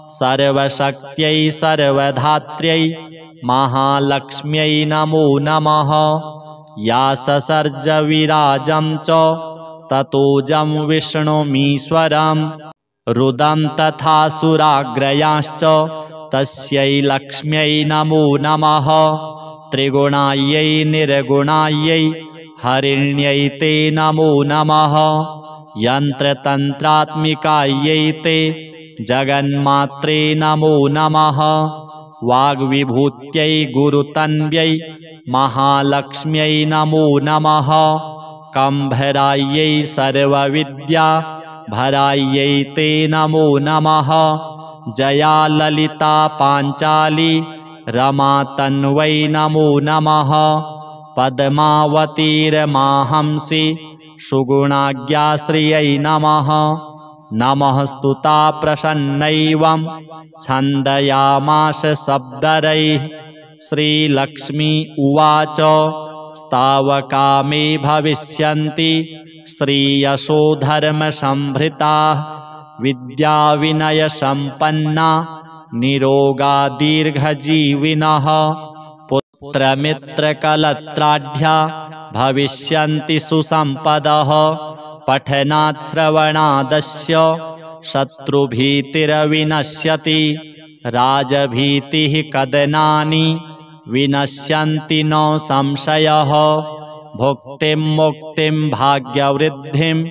सर्वशक्त्यै सर्वधात्र्यै महालक्ष्म्यै नमो नमः। या ससर्ज विराजं च ततोजं विष्णुमीश्वरं। रुदं तथा सुराग्रयांश्च तस्यै लक्ष्म्यै नमो नमः। त्रिगुणायै निर्गुणायै हरिण्यै ते नमो नमः। यन्त्रतन्त्रात्मिकायै ते जगन्मात्रे नमो नमः। वाग्विभूत्यै गुरुतन्व्यै महालक्ष्म्यै नमो नमः। कम्भरायै सर्वविद्या भरायै ते नमो नमः। जया ललिता पाञ्चाली रमा तन्वै नमो नमः। पद्मावतीर्माहंसि सुगुणाज्ञाश्रियै नमः। नमः स्तुता प्रसन्नैवं छन्दयामास शब्दरैः। श्रीलक्ष्मी उवाच स्तावका मे भविष्यन्ति श्रीयशोधर्मसंभृताः। विद्याविनयसम्पन्ना निरोगा दीर्घजीविनः। पुत्रमित्रकलत्राढ्या भविष्यन्ति सुसम्पदः। पठनाच्छ्रवणादस्य शत्रुभीतिर्विनश्यति। राजभीतिः कदनानि विनश्यन्ति न संशयः। भुक्तिं मुक्तिं भाग्यवृद्धिम्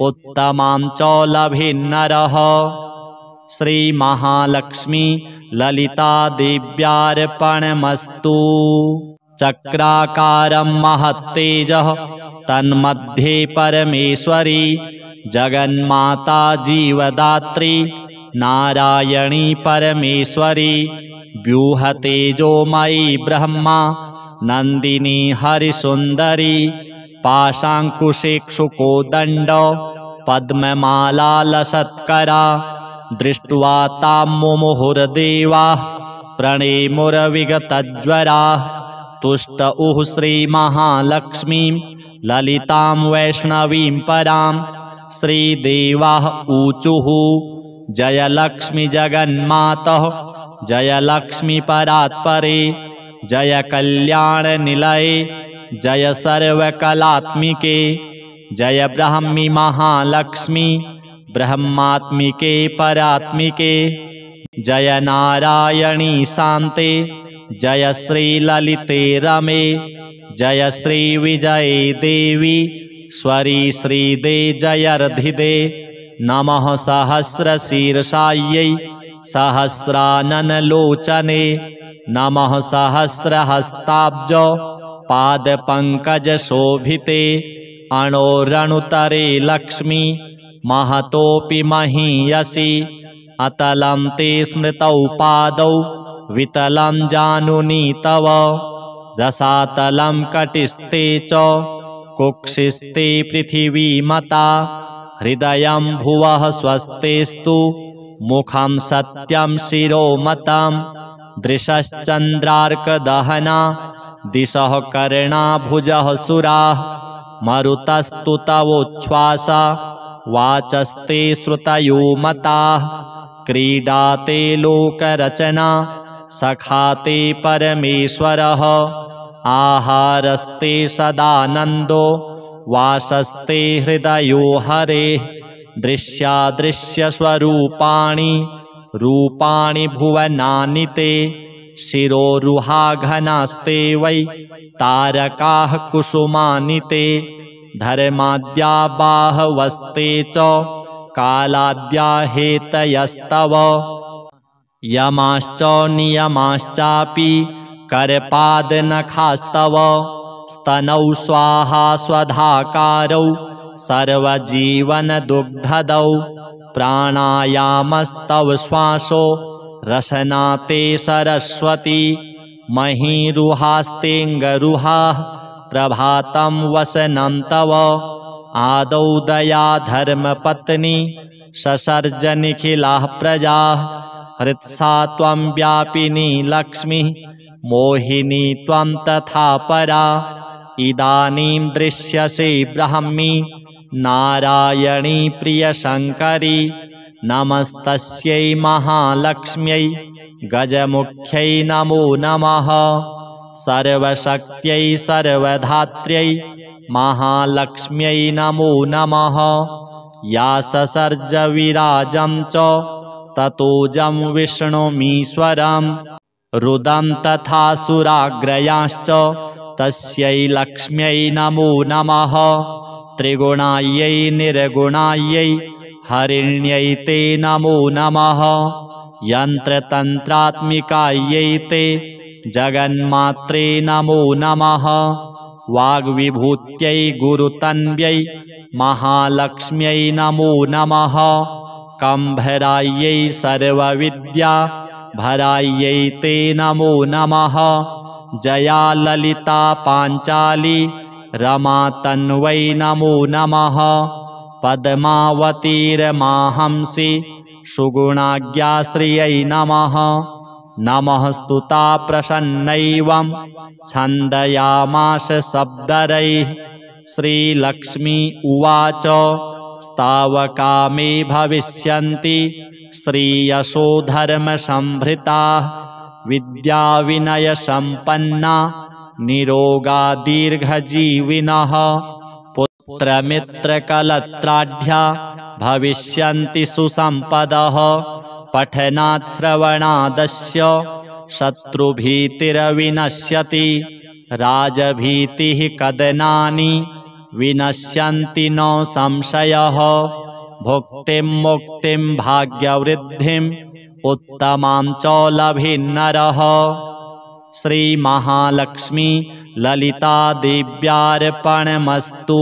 उत्तमां च लभेन्नरः। श्रीमहालक्ष्मी ललिता देव्यार्पणमस्तु। चक्राकारं महत्तेजः तन्मध्ये परमेश्वरी। जगन्माता जीवदात्री नारायणी परमेश्वरी। व्यूहतेजोमयी ब्रह्मा नन्दिनी हरिसुन्दरी। पाशाङ्कुशेक्षुकोदण्ड पद्ममालालसत्करा। दृष्ट्वा तां मुमुहुर्देवाः प्रणेमुरविगतज्वराः। तुष्टुः श्रीमहालक्ष्मीं ललितां वैष्णवीं परां। श्रीदेवाः ऊचुः जय लक्ष्मी जगन्मातः जय लक्ष्मी परात्परे। जय कल्याणनिलये जय सर्वकलात्मिके। जय ब्राह्मी महालक्ष्मी ब्रह्मात्मिके परात्मिके। जय नारायणी शान्ते जय श्रीललिते रमे। जय श्रीविजये देवी स्वरी श्रीदे जयर्धिदे। नमः सहस्रशीर्षायै सहस्राननलोचने। नमः सहस्रहस्ताब्ज पादपङ्कजशोभिते। अणोरणुतरे लक्ष्मी महतोऽपि महीयसि। अतलं ते स्मृतौ पादौ वितलं जानुनी तव। रसातलं कटिस्ते च कुक्षिस्ते पृथिवीमता। हृदयं भुवः स्वस्तेस्तु मुखं सत्यं शिरोमतं। दृशश्चन्द्रार्कदहना दिशः कर्णाभुजः सुराः। मरुतस्तु तवोच्छ्वासा वाचस्ते श्रुतयो मताः। क्रीडाते लोकरचना सखाते परमेश्वरः। आहारस्ते सदानन्दो वासस्ते हृदयो हरेः। दृश्यादृश्यस्वरूपाणि रूपाणि भुवनानि ते। शिरोरुहाघनास्ते वै तारकाः कुसुमानि ते। धर्माद्या बाहवस्ते च कालाद्या हेतयस्तव। यमाश्च नियमाश्चापि करपादनखास्तव। स्तनौ स्वाहा स्वधाकारौ सर्वजीवनदुग्धदौ। प्राणायामस्तव श्वासो रसना ते सरस्वती। महीरुहास्तेऽङ्गरुहाः प्रभातं वसनं तव। आदौ दया धर्मपत्नी ससर्जनिखिलाः प्रजाः। हृत्सा त्वं व्यापिनी लक्ष्मीः मोहिनी त्वं तथा परा। इदानीं दृश्यसे ब्राह्मी नारायणी प्रियशङ्करी। नमस्तस्यै महालक्ष्म्यै गजमुख्यै नमो नमः। सर्वशक्त्यै सर्वधात्र्यै महालक्ष्म्यै नमो नमः। या ससर्ज विराजं च ततोजं विष्णुमीश्वरम्। रुदं तथा सुराग्रयांश्च तस्यै लक्ष्म्यै नमो नमः। त्रिगुणायै निर्गुणायै हरिण्यै ते नमो नमः। यन्त्रतन्त्रात्मिकायै ते जगन्मात्रे नमो नमः। वाग्विभूत्यै गुरुतन्व्यै महालक्ष्म्यै नमो नमः। कम्भरायै सर्वविद्या भरायै ते नमो नमः। जया ललिता पाञ्चाली रमा तन्वै नमो नमः। पद्मावतीर्माहंसि सुगुणाज्ञाश्रियै नमः। नमः स्तुता प्रसन्नैवं छन्दयामास शब्दरैः। श्रीलक्ष्मी उवाच स्तावका मे भविष्यन्ति श्रीयशो धर्मसम्भृताः। विद्याविनयसम्पन्ना निरोगा दीर्घजीविनः। पुत्रमित्रकलत्राढ्या भविष्यन्ति सुसम्पदः। पठनात् श्रवणादस्य शत्रुभीतिर्विनश्यति। राजभीतिः कदनानि विनश्यन्ति न संशयः। भुक्तिं मुक्तिं भाग्यवृद्धिम् उत्तमां च लभेन्नरः। श्रीमहालक्ष्मी ललिता देव्यार्पणमस्तु।